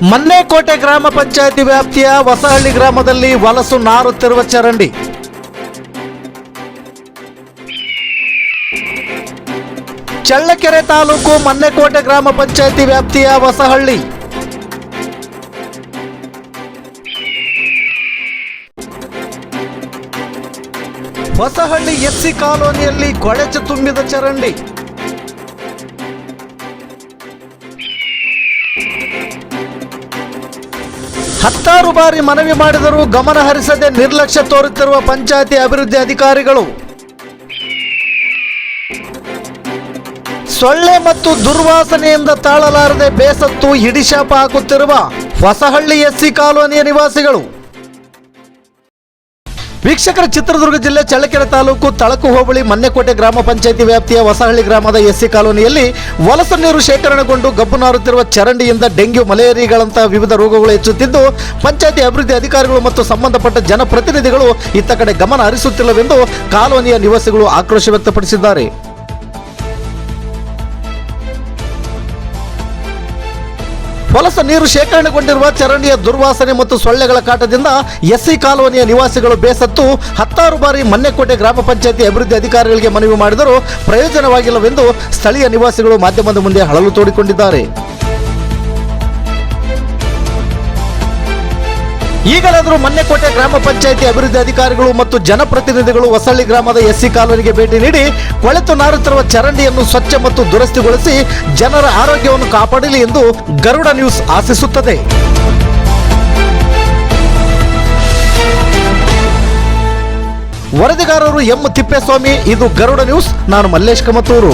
ಮನ್ನೇಕೋಟೆ ಗ್ರಾಮ ಪಂಚಾಯಿತಿ ವ್ಯಾಪ್ತಿಯ ಹೊಸಹಳ್ಳಿ ಗ್ರಾಮದಲ್ಲಿ ವಲಸು ನಾರುತ್ತಿರುವ ಚರಂಡಿ. ಚಳ್ಳಕೆರೆ ತಾಲೂಕು ಮನ್ನೇಕೋಟೆ ಗ್ರಾಮ ಪಂಚಾಯಿತಿ ವ್ಯಾಪ್ತಿಯ ಹೊಸಹಳ್ಳಿ. ಹೊಸಹಳ್ಳಿ ಎಸ್ಸಿ ಕಾಲೋನಿಯಲ್ಲಿ ಕೊಳೆತು ತುಂಬಿದ ಚರಂಡಿ. ಹತ್ತಾರು ಬಾರಿ ಮನವಿ ಮಾಡಿದರೂ ಗಮನ ಹರಿಸದೆ ನಿರ್ಲಕ್ಷ್ಯ ತೋರುತ್ತಿರುವ ಪಂಚಾಯತಿ ಅಭಿವೃದ್ಧಿ ಅಧಿಕಾರಿಗಳು. ಸೊಳ್ಳೆ ಮತ್ತು ದುರ್ವಾಸನೆಯಿಂದ ತಾಳಲಾರದೆ ಬೇಸತ್ತು ಹಿಡಿಶಾಪ ಹಾಕುತ್ತಿರುವ ಹೊಸಹಳ್ಳಿ ಎಸ್ಸಿ ಕಾಲೋನಿಯ ನಿವಾಸಿಗಳು. ವೀಕ್ಷಕರ, ಚಿತ್ರದುರ್ಗ ಜಿಲ್ಲೆ ಚಳ್ಳಕೆರೆ ತಾಲೂಕು ತಳಕು ಹೋಬಳಿ ಮನ್ನೇಕೋಟೆ ಗ್ರಾಮ ಪಂಚಾಯಿತಿ ವ್ಯಾಪ್ತಿಯ ಹೊಸಹಳ್ಳಿ ಗ್ರಾಮದ ಎಸ್ಸಿ ಕಾಲೋನಿಯಲ್ಲಿ ವಲಸು ನೀರು ಶೇಖರಣೆಗೊಂಡು ಗಬ್ಬು ನಾರುತ್ತಿರುವ ಚರಂಡಿಯಿಂದ ಡೆಂಗ್ಯೂ, ಮಲೇರಿಯಾಗಳಂತಹ ವಿವಿಧ ರೋಗಗಳು ಹೆಚ್ಚುತ್ತಿದ್ದು ಪಂಚಾಯಿತಿ ಅಭಿವೃದ್ಧಿ ಅಧಿಕಾರಿಗಳು ಮತ್ತು ಸಂಬಂಧಪಟ್ಟ ಜನಪ್ರತಿನಿಧಿಗಳು ಇತ್ತ ಕಡೆ ಗಮನ ಹರಿಸುತ್ತಿಲ್ಲವೆಂದು ಕಾಲೋನಿಯ ನಿವಾಸಿಗಳು ಆಕ್ರೋಶ ವ್ಯಕ್ತಪಡಿಸಿದ್ದಾರೆ. ವಲಸು ನೀರು ಶೇಖರಣೆಗೊಂಡಿರುವ ಚರಂಡಿಯ ದುರ್ವಾಸನೆ ಮತ್ತು ಸೊಳ್ಳೆಗಳ ಕಾಟದಿಂದ ಎಸ್ಸಿ ಕಾಲೋನಿಯ ನಿವಾಸಿಗಳು ಬೇಸತ್ತು ಹತ್ತಾರು ಬಾರಿ ಮನ್ನೇಕೋಟೆ ಗ್ರಾಮ ಪಂಚಾಯಿತಿ ಅಭಿವೃದ್ಧಿ ಅಧಿಕಾರಿಗಳಿಗೆ ಮನವಿ ಮಾಡಿದರೂ ಪ್ರಯೋಜನವಾಗಿಲ್ಲವೆಂದು ಸ್ಥಳೀಯ ನಿವಾಸಿಗಳು ಮಾಧ್ಯಮದ ಮುಂದೆ ಅಳಲು ತೋಡಿಕೊಂಡಿದ್ದಾರೆ. ಈಗಲಾದರೂ ಮನ್ನೇಕೋಟೆ ಗ್ರಾಮ ಪಂಚಾಯಿತಿ ಅಭಿವೃದ್ಧಿ ಅಧಿಕಾರಿಗಳು ಮತ್ತು ಜನಪ್ರತಿನಿಧಿಗಳು ಹೊಸಹಳ್ಳಿ ಗ್ರಾಮದ ಎಸ್ಸಿ ಕಾಲೋನಿಗೆ ಭೇಟಿ ನೀಡಿ ಕೊಳೆತು ನಾರುತ್ತಿರುವ ಚರಂಡಿಯನ್ನು ಸ್ವಚ್ಛ ಮತ್ತು ದುರಸ್ತಿಗೊಳಿಸಿ ಜನರ ಆರೋಗ್ಯವನ್ನು ಕಾಪಾಡಲಿ ಎಂದು ಗರುಡ ನ್ಯೂಸ್ ಆಶಿಸುತ್ತದೆ. ವರದಿಗಾರರು ಎಂ ತಿಪ್ಪೇಸ್ವಾಮಿ, ಇದು ಗರುಡ ನ್ಯೂಸ್. ನಾನು ಮಲ್ಲೇಶ್ ಕಮತೂರು.